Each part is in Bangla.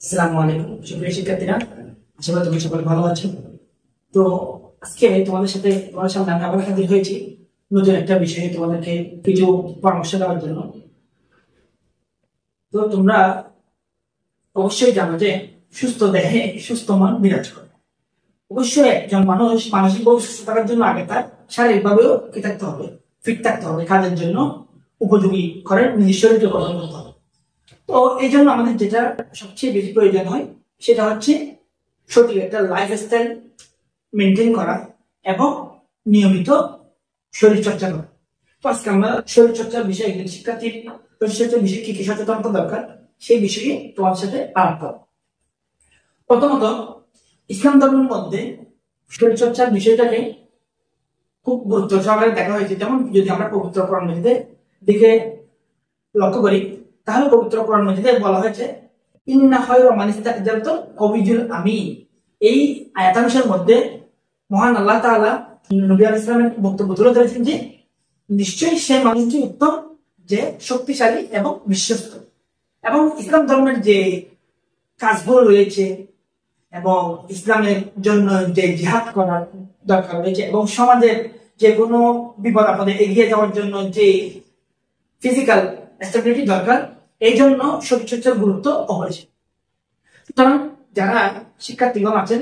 আসসালামু আলাইকুম সুপ্রিয় শিক্ষার্থীরা, আশা করি তোমরা সকলে ভালো আছো। তো আজকে তোমাদের সামনে আমি আবার হাজির হয়েছি নতুন একটা বিষয়ে তোমাদেরকে কিছু পরামর্শ দেওয়ার জন্য। তো তোমরা অবশ্যই জানো যে সুস্থ দেহে সুস্থ মন বিরাজ করে। অবশ্যই একজন মানুষ মানসিকভাবে সুস্থ থাকার জন্য আগে তার শারীরিকভাবেও কি থাকতে হবে, ফিট থাকতে হবে, কাজের জন্য উপযোগী করে নিজের শরীরকে গঠন করতে হবে। তো এই জন্য আমাদের যেটা সবচেয়ে বেশি প্রয়োজন হয় সেটা হচ্ছে সঠিক একটা লাইফস্টাইল মেনটেন করা এবং নিয়মিত শরীর চর্চা করা। তো আজকে আমরা শরীর চর্চার বিষয়ে শিক্ষার্থীর শরীর চর্চার বিষয়ে কি কি সচেতনতা দরকার সেই বিষয়ে তোমার সাথে আলাপ করব। প্রথমত, ইসলাম ধর্মের মধ্যে শরীর চর্চার বিষয়টাকে খুব গুরুত্ব সহকারে দেখা হয়েছে। যেমন যদি আমরা পবিত্র কোরআন মাজিদের দিকে লক্ষ্য করি, তাহলে পবিত্র কোরআন মাজিদে বলা হয়েছে ইন্না খায়রা মান ইসতা'জারতা কওয়িয়ুল আমিন। এই আয়াতাংশের মধ্যে মহান আল্লাহ তাআলা নবী আলাইহিস সালামের বক্তব্য তুলে ধরেছেন যে নিশ্চয়ই সেই মানুষটি উত্তম যে শক্তিশালী এবং বিশ্বস্ত। এবং ইসলাম ধর্মের যে কাজগুলো রয়েছে এবং ইসলামের জন্য যে জিহাদ করার দরকার রয়েছে এবং সমাজের যে কোনো বিপদ আপদে এগিয়ে যাওয়ার জন্য যে ফিজিক্যাল স্টেবিলিটি দরকার, এই জন্য শরীরচর্চার গুরুত্ব অপরিসীম। সুতরাং যারা শিক্ষার্থীগণ আছেন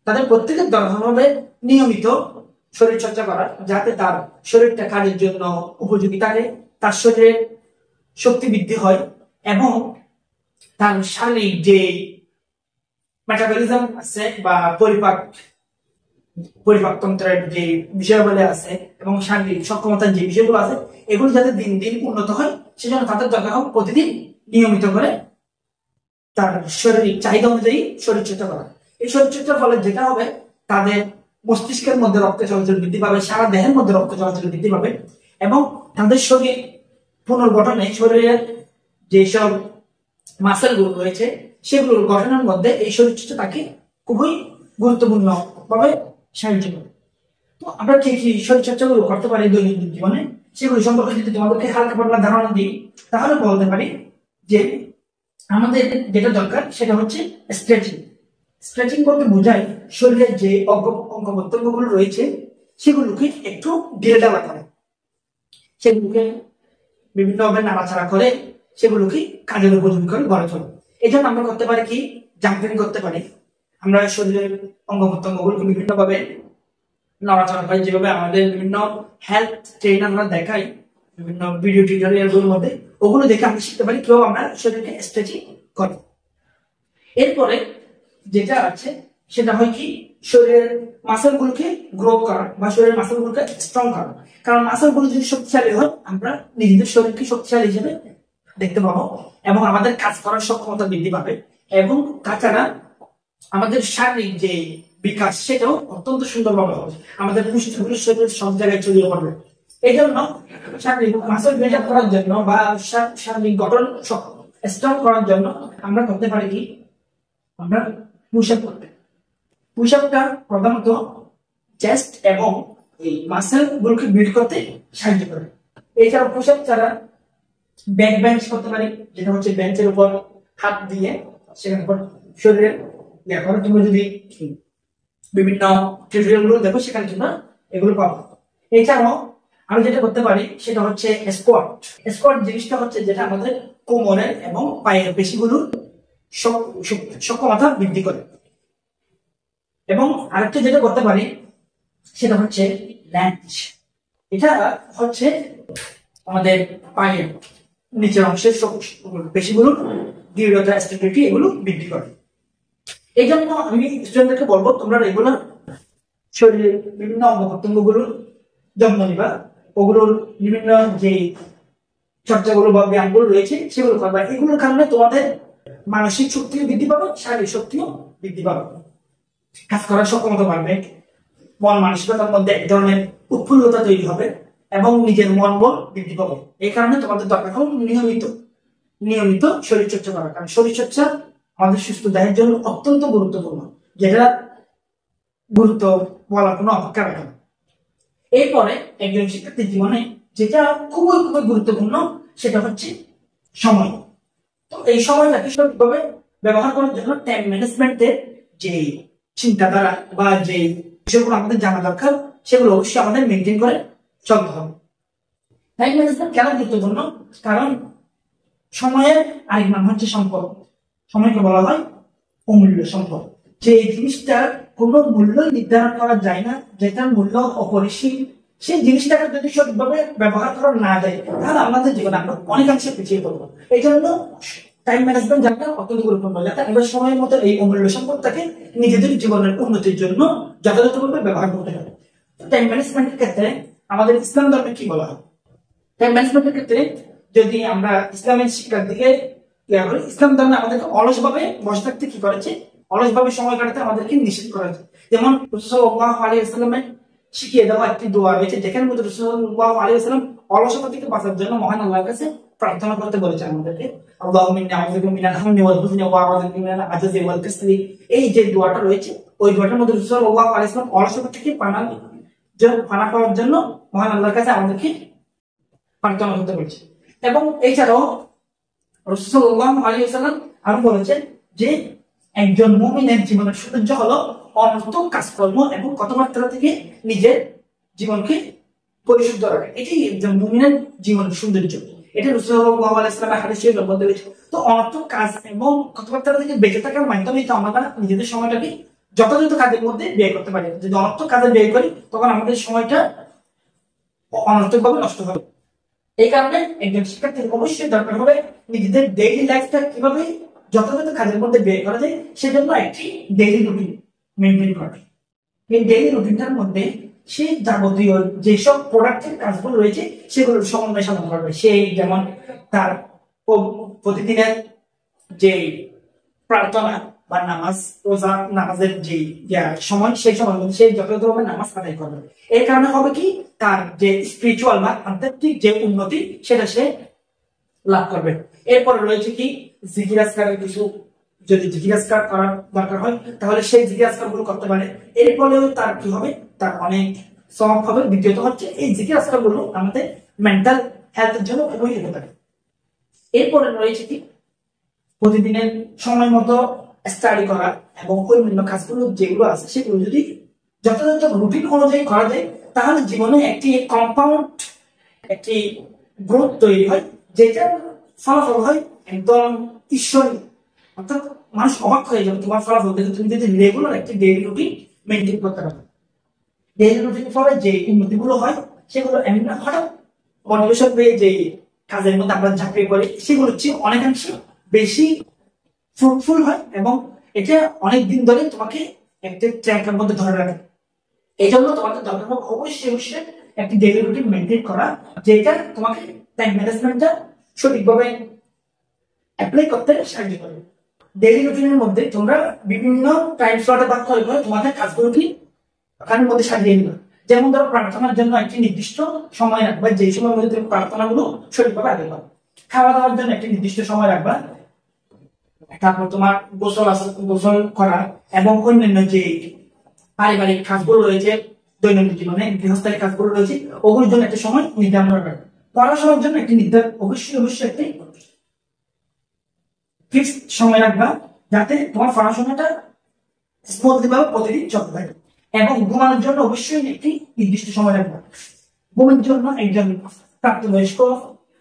তাদের প্রত্যেকের দরকার হবে নিয়মিত শরীরচর্চা করা, যাতে তার শরীরটা কাজের জন্য উপযোগী থাকে, তার শরীরে শক্তি বৃদ্ধি হয় এবং তার শারীরিক যে মেটাবলিজম আছে বা পরিপাকতন্ত্রের যে বিষয়গুলো আছে এবং শারীরিক সক্ষমতার যে বিষয়গুলো আছে এগুলো যাতে দিন দিন উন্নত হয়, সেজন্য তাদের দরকার হোক প্রতিদিন নিয়মিত করে তার শারীরিক চাহিদা অনুযায়ী শরীরচর্চা করা। এই শরীরচর্চার ফলে যেটা হবে, তাদের মস্তিষ্কের মধ্যে রক্ত চলাচল বৃদ্ধি পাবে, সারা দেহের মধ্যে রক্ত চলাচল বৃদ্ধি পাবে এবং তাদের শরীর পুনর্গঠনে শরীরের যেসব মাসেল গুলো রয়েছে সেগুলোর গঠনের মধ্যে এই শরীরচর্চা তাকে খুবই গুরুত্বপূর্ণ ভাবে সাহায্য করে। তো আমরা কি কি শরীরচর্চা গুলো করতে পারি দৈনন্দিন জীবনে, সেগুলো সম্পর্কে যদি তোমাদেরকে হালকা পাতলা ধারণা দিই, তাহলে বলতে পারি যে আমাদের যেটা দরকার সেটা হচ্ছে স্ট্রেচিং। স্ট্রেচিং করতে বোঝায় শরীরের যে অঙ্গ প্রত্যঙ্গ গুলো রয়েছে সেগুলোকে একটু ঢিলেঢালা করে, সেগুলোকে বিভিন্নভাবে নাড়াচাড়া করে সেগুলোকে কাজের উপযোগী করে গড়ে তোলে। এই জন্য আমরা করতে পারি কি, জাম্পিং করতে পারি। আমরা শরীরের অঙ্গ প্রত্যঙ্গ গুলোকে বিভিন্ন ভাবে নড়াচড়া করি, যেভাবে আমাদের বিভিন্ন হেলথ ট্রেনাররা দেখাই বিভিন্ন ভিডিও টিউটোরিয়াল গুলোর মধ্যে, ওগুলো দেখে আমরা শিখতে পারি কিভাবে আমরা শরীরকে স্ট্রেচিং করি। এরপরে যেটা আছে সেটা হয় কি, শরীরের মাসেল গুলোকে গ্রো করা বা শরীরের মাসেল গুলোকে স্ট্রং করা। কারণ মাসেল গুলো যদি শক্তিশালী হয়, আমরা নিজেদের শরীরকে শক্তিশালী হিসেবে দেখতে পাবো এবং আমাদের কাজ করার সক্ষমতা বৃদ্ধি পাবে এবং তাছাড়া আমাদের শারীরিক যে বিকাশ সেটাও অত্যন্ত সুন্দরভাবে হবে, আমাদের পুষ্টিগুলো শরীরের সব জায়গায় ছড়িয়ে পড়বে। এই জন্য শারীরিক মাসেল বিল্ড আপ করার জন্য বা শারীরিক গঠন স্ট্রং করার জন্য আমরা করতে পারি কি, আমরা পুশ আপ করতে। পুশ আপটা প্রধানত চেস্ট এবং এই মাসেল গুলোকে বিল্ড করতে সাহায্য করে। এছাড়া পুশ আপ ছাড়া ব্যাক বেঞ্চ করতে পারি, যেটা হচ্ছে বেঞ্চের উপর হাত দিয়ে সেখানে শরীরের দেখো। তুমি যদি বিভিন্ন টিউটোরিয়াল গুলো দেখো সেখানে তোমরা এগুলো পাবো। এছাড়াও আমি যেটা করতে পারি সেটা হচ্ছে স্কোয়াট। স্কোয়াট জিনিসটা হচ্ছে যেটা আমাদের কোমরের এবং পায়ের পেশিগুলোর সক্ষমতা বৃদ্ধি করে। এবং আরেকটা যেটা করতে পারি সেটা হচ্ছে ল্যাঞ্জ। এটা হচ্ছে আমাদের পায়ের নিচের অংশের পেশিগুলোর দৃঢ়তা, স্টেবিলিটি এগুলো বৃদ্ধি করে। এই জন্য আমি স্টুডেন্টদেরকে বলবো, তোমরা রেগুলার শরীরের বিভিন্ন অঙ্গ প্রত্যঙ্গ গুলোর যত্ন নিবা, ওগুলোর বিভিন্ন যে চর্চাগুলো বা ব্যায়ামগুলো রয়েছে সেগুলো করবা। এগুলোর কারণে তোমাদের মানসিক শক্তিও বৃদ্ধি পাবে, শারীরিক শক্তিও বৃদ্ধি পাবে, কাজ করার সক্ষমতা বাড়বে, মন মানসিকতার মধ্যে এক ধরনের উৎফুল্লতা তৈরি হবে এবং নিজের মন বল বৃদ্ধি পাবে। এই কারণে তোমাদের দরকার হবে নিয়মিত শরীরচর্চা করা। কারণ শরীরচর্চা আমাদের সুস্থ দেহের জন্য অত্যন্ত গুরুত্বপূর্ণ, যেটা গুরুত্ব বলার কোনো অপেক্ষা রাখে না। এরপরে একজন শিক্ষার্থীর জীবনে যেটা খুবই খুবই গুরুত্বপূর্ণ সেটা হচ্ছে সময়। তো এই সময়টাকে সঠিকভাবে ব্যবহার করার জন্য টাইম ম্যানেজমেন্টের যে চিন্তাধারা বা যে বিষয়গুলো আমাদের জানা দরকার সেগুলো অবশ্যই আমাদের মেনটেন করে চলতে হবে। টাইম ম্যানেজমেন্ট কেন গুরুত্বপূর্ণ? কারণ সময়ের আরেক নাম হচ্ছে সম্পদ। সময়কে বলা হয় অমূল্য সম্পদ। যে জিনিসটার কোনো মূল্য নির্ধারণ করা যায় না, যেটার মূল্য অপরিসীম, সেই জিনিসটাকে যদি সঠিকভাবে ব্যবহার করা না যায় তাহলে আমাদের জীবনে আমরা অনেকাংশে পিছিয়ে পড়বো। এই জন্য টাইম ম্যানেজমেন্ট জানাটা অত্যন্ত গুরুত্বপূর্ণ, যাতে আমরা সময়ের মতো এই অমূল্য সম্পদটাকে নিজেদের জীবনের উন্নতির জন্য যথাযথভাবে ব্যবহার করতে হবে। টাইম ম্যানেজমেন্টের ক্ষেত্রে আমাদের ইসলাম ধর্মে কি বলা হয়? টাইম ম্যানেজমেন্টের ক্ষেত্রে যদি আমরা ইসলামের শিক্ষার দিকে ইসলাম ধর্মে আমাদেরকে অলসভাবে বসে থাকতে কি করেছে, অলসভাবে সময় কাটাতে আমাদেরকে নিষেধ করেছে। যেমন রাসূলুল্লাহ আলাইহি ওয়াসাল্লামের শিখিয়ে দেওয়া একটি দোয়া রয়েছে, যেখানে মধ্যে রাসূলুল্লাহ আলাইহি ওয়াসাল্লাম অলসতা থেকে বাঁচার জন্য মহান আল্লাহর কাছে প্রার্থনা করতে বলেছে আমাদেরকে। আল্লাহুম্মা ইন্নী আউযু মিনাল হামমি ওয়াল হুজনি ওয়া আউযু মিনাল আজজি ওয়াল কাসলি। এই যে দোয়াটা রয়েছে, ওই দোয়াটার মধ্যে রাসূলুল্লাহ আলাইহি ওয়াসাল্লাম অলসতা থেকে পানা পাওয়ার জন্য মহান আল্লাহর কাছে আমাদেরকে প্রার্থনা করতে বলেছে। এবং এছাড়াও রাসূলুল্লাহ আলাইহি ওয়াসাল্লাম আরো বলেছেন যে একজন মুমিনের জীবনের সৌন্দর্য হলো অনর্থক কাজকর্ম এবং কথাবার্তা থেকে নিজের জীবনকে পরিশুদ্ধ রাখা। এটাই একজন মুমিনের জীবনের সৌন্দর্য। এটা রাসূলুল্লাহ আলাইহি ওয়াসাল্লামের হাদিসে বলতে হয়েছে। তো অনর্থক কাজ এবং কথাবার্তা থেকে বেঁচে থাকার মাধ্যমে তো আমরা নিজেদের সময়টাকে যথাযথ কাজের মধ্যে ব্যয় করতে পারি। যদি অনর্থক কাজে ব্যয় করি তখন আমাদের সময়টা অনর্থকভাবে নষ্ট হবে। এই কারণে একজন শিক্ষার্থীর অবশ্যই দরকার হবে নিজেদের ডেইলি লাইফটা কিভাবে যথাযথ কাজের মধ্যে ব্যয় করা যায় সেজন্য একটি ডেইলি রুটিন মেনটেন করা। এই ডেইলি রুটিনটার মধ্যে সে যাবতীয় যেসব প্রোডাক্টিভ কাজগুলো রয়েছে সেগুলোর সমন্বয় সাধন করবে। সেই যেমন তার প্রতিদিনের যে প্রার্থনা বা নামাজ, রোজা, নামাজের যে সময়, সেই সময় সে যথাযথভাবে নামাজ আদায় করবে। এর কারণে হবে কি, তার যে স্পিরিচুয়াল বা আধ্যাত্মিক যে উন্নতি সেটা সে লাভ করবে। এরপরে রয়েছে কি, জিকির আজকারের কিছু যদি জিকির আজকার করার দরকার হয় তাহলে সেই জিকির আজকার গুলো করতে পারে। এরপরেও তার কি হবে, তার অনেক সওয়াব হবে। দ্বিতীয়ত হচ্ছে এই জিকির আজকার গুলো আমাদের মেন্টাল হেলথের জন্য খুবই হতে পারে। এরপরে রয়েছে কি, প্রতিদিনের সময় মতো স্টাডি করা এবং অন্যান্য কাজগুলো যেগুলো আছে সেগুলো যদি যথাযথ রুটিন অনুযায়ী করা যায় তাহলে জীবনে একটি কম্পাউন্ড একটি গ্রোথ তৈরি হয়, যেটা ফলাফল হয় একদম ঈশ্বরী। অর্থাৎ মানুষ অবাক হয়ে যাবে তোমার ফলাফল দেখে, তুমি যদি রেগুলার একটি ডেইলি রুটিন মেনটেন করতে পারো। ডেইলি রুটিন ফলে যে উন্নতিগুলো হয় সেগুলো এমন না হঠাৎ মোটিভেশন পেয়ে যে কাজের মধ্যে আমরা ঝাঁপিয়ে পড়ি সেগুলো হচ্ছে অনেকাংশে বেশি ফ্রুটফুল হয় এবং এটা অনেক দিন ধরে তোমাকে একটা ট্র্যাকের মধ্যে ধরে রাখে। এই জন্য তোমাদের দরকার হবে অবশ্যই একটি ডেইলি রুটিন মেনটেন করা, যেটা তোমাকে টাইম ম্যানেজমেন্টটা সঠিকভাবে অ্যাপ্লাই করতে সাহায্য করবে। ডেইলি রুটিনের মধ্যে তোমরা বিভিন্ন টাইম স্লটে ভাগ করে তোমাদের কাজগুলোকে ওখানের মধ্যে সাজিয়ে নিবে। যেমন ধরো প্রার্থনার জন্য একটি নির্দিষ্ট সময় রাখবা, যে সময়ের মধ্যে তুমি প্রার্থনাগুলো সঠিকভাবে আদায় করবে। খাওয়া দাওয়ার জন্য একটি নির্দিষ্ট সময় রাখবা। তারপর তোমার গোসল করা এবং অন্যান্য যে পারিবারিক কাজগুলো রয়েছে, দৈনন্দিন জীবনে গৃহস্থালী কাজগুলো রয়েছে, ওগুলোর জন্য একটা সময় নির্ধারণ করবে। পড়াশোনার জন্য একটি অবশ্যই একটি ফিক্সড সময় রাখবা, যাতে তোমার পড়াশোনাটা স্মুথলি ভাবে প্রতিদিন চলতে থাকে। এবং ঘুমানোর জন্য অবশ্যই একটি নির্দিষ্ট সময় রাখবা। ঘুমের জন্য একজন প্রাপ্তবয়স্ক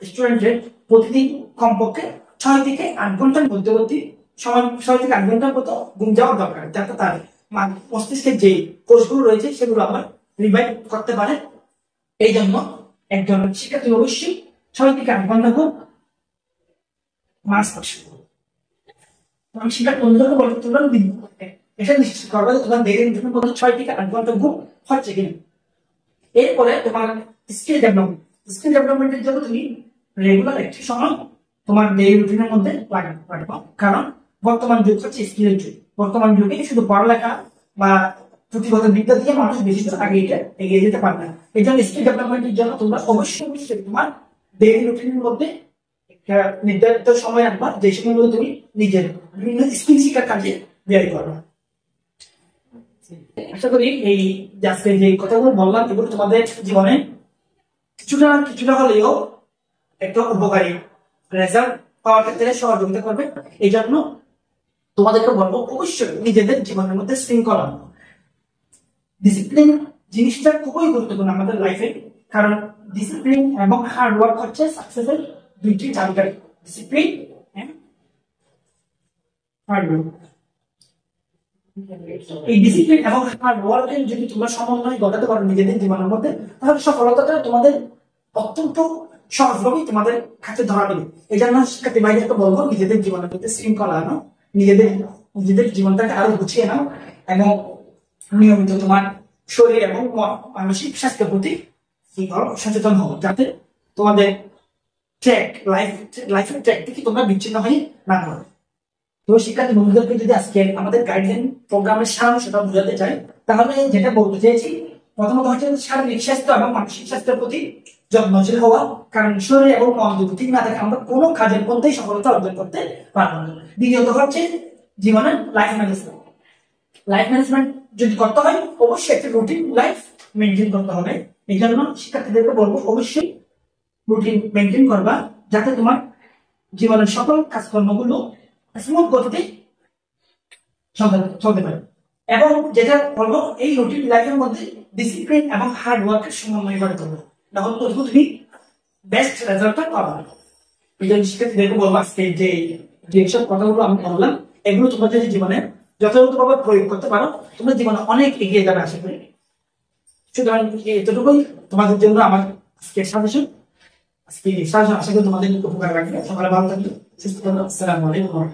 স্টুডেন্টের প্রতিদিন কমপক্ষে 6 থেকে 8 ঘন্টার মধ্যবর্তী সময়, 6 থেকে 8 ঘন্টার মতো ঘুম যাওয়া দরকার, যাতে তার মস্তিষ্কের যে কোষগুলো রয়েছে সেগুলো আবার রিভাইভ করতে পারে। এই জন্য একজন শিক্ষার্থী অবশ্যই 6 থেকে 8 ঘন্টা ঘুম মাস্ট। আমি শিক্ষার্থী বন্ধুদেরকে বলতে তোমরা এটা নিশ্চিত করবে তোমার ডেইলি রুটিনের মধ্যে 6 থেকে 8 ঘন্টা ঘুম হচ্ছে কিনা। এরপরে তোমার স্কিল ডেভেলপমেন্টের জন্য তুমি রেগুলার একটি সময় তোমার ডেইলি রুটিনের মধ্যে লাগাবো। কারণ বর্তমান যুগ হচ্ছে স্কিলের যুগ। বর্তমান যুগে শুধু পড়ালেখা বা পুঁথিগত বিদ্যা দিয়ে মানুষ বেশি আগে এগিয়ে যেতে পারে না। এই জন্য স্কিল ডেভেলপমেন্টের জন্য তোমরা অবশ্যই তোমার ডেইলি রুটিনের মধ্যে একটা নির্ধারিত সময় রাখবা, যে সময় মধ্যে তুমি নিজের বিভিন্ন স্কিল শিক্ষার কাজে ব্যয় করবা। আশা করি এই আজকে যে কথাগুলো বললাম এগুলো তোমাদের জীবনে কিছুটা হলেও একটা উপকারী রেজাল্ট পাওয়ার ক্ষেত্রে সহযোগিতা করবে। এই জন্য তোমাদেরকে বলবো অবশ্যই নিজেদের জীবনের মধ্যে শৃঙ্খলা, ডিসিপ্লিন জিনিসটা খুবই গুরুত্বপূর্ণ আমাদের লাইফে। কারণ ডিসিপ্লিন এবং হার্ড ওয়ার্ক হচ্ছে সাকসেসের দুইটি চাবিকাঠি। Discipline and hard work. এই ডিসিপ্লিন এবং হার্ড ওয়ার্কের যদি তোমরা সমন্বয় ঘটাতে পারো নিজেদের জীবনের মধ্যে, তাহলে সফলতাটা তোমাদের অত্যন্ত সহজভাবেই তোমাদের কাছে ধরা দেবে। এই জন্য শিক্ষার্থী ভাইদেরকে বলবো নিজেদের জীবনের মধ্যে শৃঙ্খলা আনো, নিজেদের জীবনটাকে আরো গুছিয়ে নাও এবং নিয়মিত তোমার শরীর এবং মানসিক স্বাস্থ্যের প্রতি সচেতন হও, যাতে তোমাদের লাইফের ট্র্যাক থেকে তোমরা বিচ্ছিন্ন হয়ে না করো। তো শিক্ষার্থী বন্ধুদেরকে যদি আজকে আমাদের গাইডলাইন প্রোগ্রামের সারাংশটা বোঝাতে চাই, তাহলে যেটা বলতে চেয়েছি, প্রথমত হচ্ছে শারীরিক স্বাস্থ্য এবং মানসিক স্বাস্থ্যের প্রতি যত্নশীল হওয়া। কারণ শরীর এবং মন যদি ঠিক না থাকে আমরা কোনো কাজের মধ্যেই সফলতা অর্জন করতে পারবো না। দ্বিতীয়ত হচ্ছে জীবনের লাইফ ম্যানেজমেন্ট যদি করতে হয় অবশ্যই একটা রুটিন লাইফ মেনটেন করতে হবে। এই জন্য শিক্ষার্থীদেরকে বলবো অবশ্যই রুটিন মেনটেন করবা, যাতে তোমার জীবনের সকল কাজকর্মগুলো স্মুথ গতিতে চলতে পারে। এবং যেটা বলবো এই রুটিন লাইফের মধ্যে ডিসিপ্লিন এবং হার্ড ওয়ার্কের সমন্বয় করে করবো, তখন তো তুমি বেস্ট রেজাল্টটা পাবা। এই জন্য শিক্ষার্থীদেরকে বলবো আজকে যেসব কথাগুলো আমি বললাম এগুলো তোমরা যদি জীবনে যথাযথভাবে প্রয়োগ করতে পারো, তোমরা জীবনে অনেক এগিয়ে যাবে আশা করি। সুতরাং এতটুকুই তোমাদের জন্য আমার আজকে সাজেশন। আজকে আশা করি তোমাদের উপকার রাখবে। সকালে ভালো থাকবে, সুস্থ থাকবে। আসসালামু আলাইকুম।